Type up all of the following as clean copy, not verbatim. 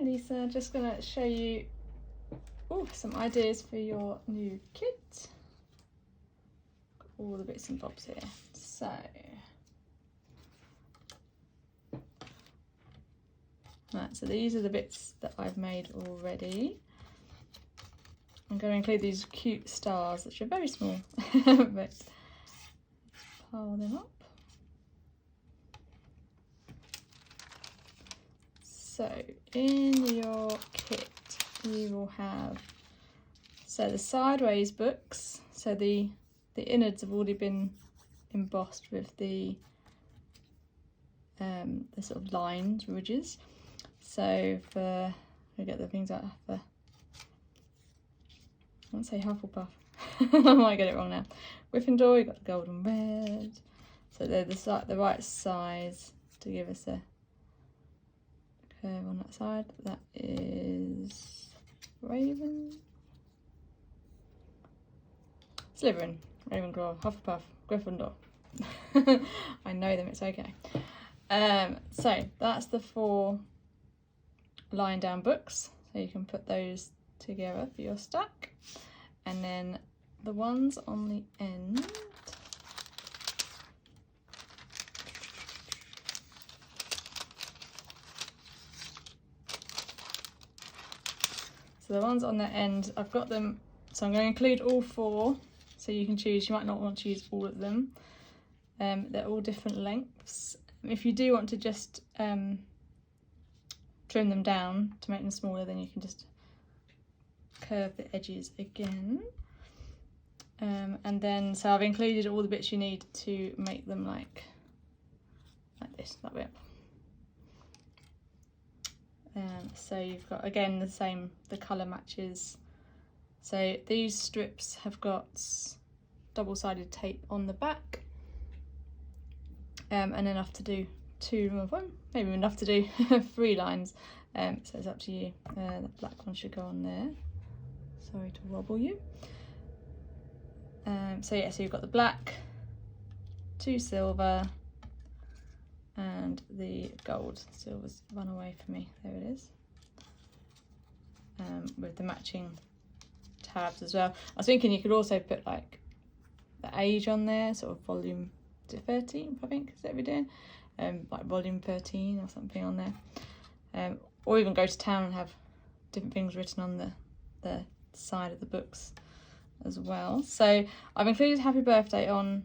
Lisa, just gonna show you some ideas for your new kit. Got all the bits and bobs here. So right, so these are the bits that I've made already. I'm going to include these cute stars, which are very small, but pile them up. So in your kit you will have the sideways books. So the innards have already been embossed with the sort of lines, ridges. So for, I get the things out for, I won't say Hufflepuff, I might get it wrong now. Gryffindor, you've got the gold and red. So they're the right size to give us a curve on that side. That is Raven, Slytherin, Ravenclaw, Hufflepuff, Gryffindor. I know them, it's okay. So that's the 4 lying down books, so you can put those together for your stack. And then the ones on the end, so the ones on the end, I've got them, so I'm going to include all 4, so you can choose. You might not want to use all of them. They're all different lengths. If you do want to just trim them down to make them smaller, then you can just curve the edges again. And then, so I've included all the bits you need to make them like this, that bit. So you've got, again, the colour matches. So these strips have got double-sided tape on the back, and enough to do 2 of them, maybe enough to do 3 lines. So it's up to you. The black one should go on there. Sorry to wobble you. So yeah, so you've got the black, 2 silver, and the gold. Silver's run away from me, there it is. With the matching tabs as well. I was thinking you could also put like the age on there, sort of volume 13, I think, is that we're doing? Like volume 13 or something on there. Or even go to town and have different things written on the side of the books as well. So I've included happy birthday on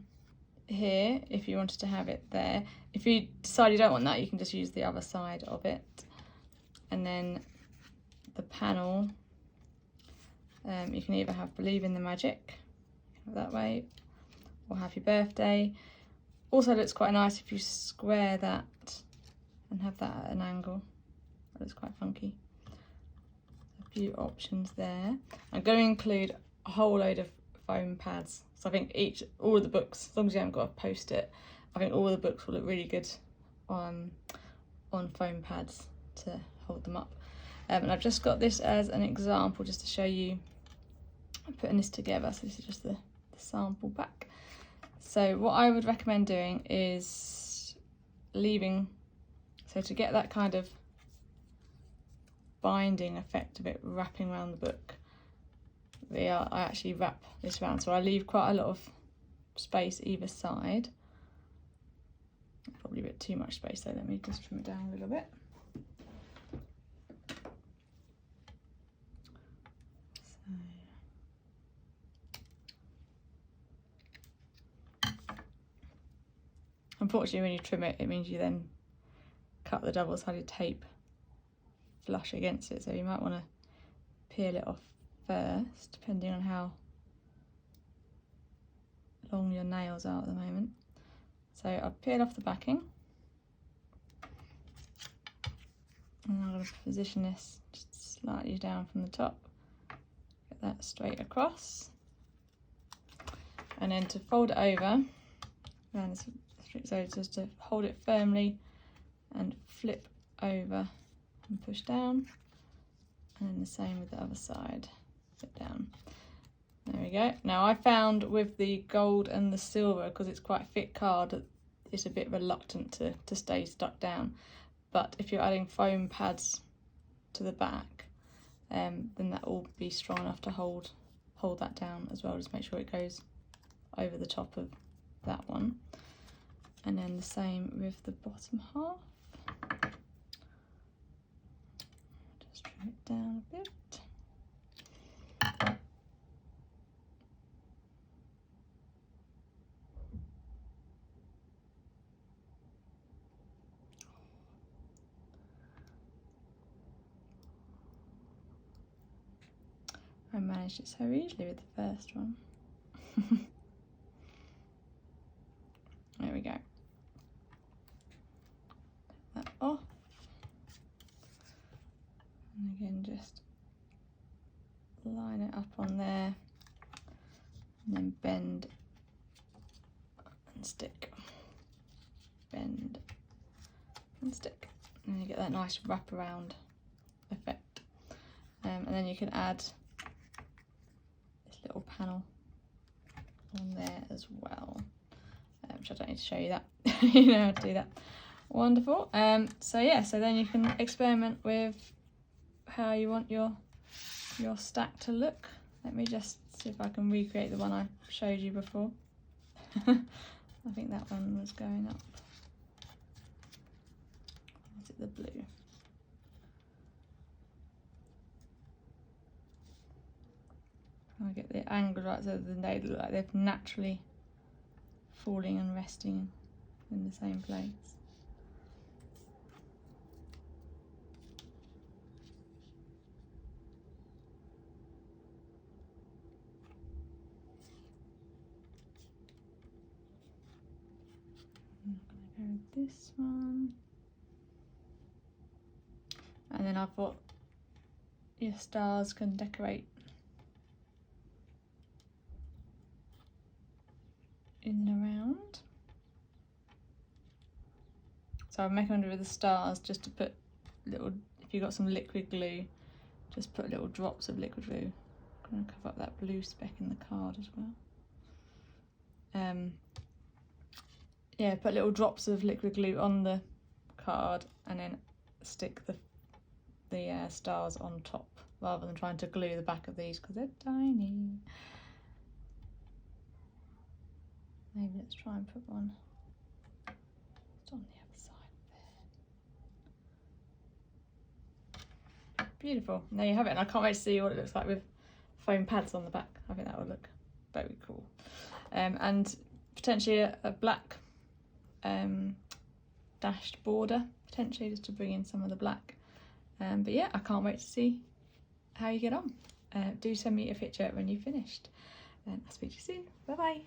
here if you wanted to have it there. If you decide you don't want that, you can just use the other side of it. And then the panel, you can either have believe in the magic that way, or happy birthday. Also looks quite nice if you square that and have that at an angle. That looks quite funky. A few options there. I'm going to include a whole load of foam pads. So I think all of the books, as long as you haven't got to post it, I think all of the books will look really good on foam pads to hold them up. And I've just got this as an example just to show you I'm putting this together. So this is just the sample back. So what I would recommend doing is leaving, so to get that kind of binding effect of it wrapping around the book, I actually wrap this around, so I leave quite a lot of space either side. Probably a bit too much space though, let me just trim it down a little bit. Unfortunately, when you trim it, it means you then cut the double-sided tape flush against it, so you might want to peel it off first, depending on how long your nails are at the moment. So I've peeled off the backing, and I'm going to position this just slightly down from the top, get that straight across, and then to fold it over, and so just to hold it firmly and flip over and push down, and then the same with the other side, flip down. There we go. Now I found with the gold and the silver, because it's quite a thick card, it's a bit reluctant to stay stuck down, but if you're adding foam pads to the back, then that will be strong enough to hold that down as well. Just make sure it goes over the top of that one. And then the same with the bottom half. Just trim it down a bit. I managed it so easily with the first one. There we go. Take that off. And again, just line it up on there. And then bend and stick. Bend and stick. And you get that nice wraparound effect. And then you can add little panel on there as well, which I don't need to show you that. You know how to do that. Wonderful. So yeah, so then you can experiment with how you want your stack to look. Let me just see if I can recreate the one I showed you before. I think that one was going up. Is it the blue? I get the angle right so that they look like they're naturally falling and resting in the same place. I'm going to go with this one. And then I thought your stars can decorate in and around. So I'm making with the stars just to put little, if you've got some liquid glue, just put little drops of liquid glue. I'm going to cover up that blue speck in the card as well. Yeah, put little drops of liquid glue on the card and then stick the stars on top rather than trying to glue the back of these because they're tiny. Maybe let's try and put one just on the other side there. Beautiful. There you have it. And I can't wait to see what it looks like with foam pads on the back. I think that would look very cool. And potentially a black dashed border, potentially just to bring in some of the black. But yeah, I can't wait to see how you get on. Do send me a picture when you've finished. And I'll speak to you soon. Bye bye.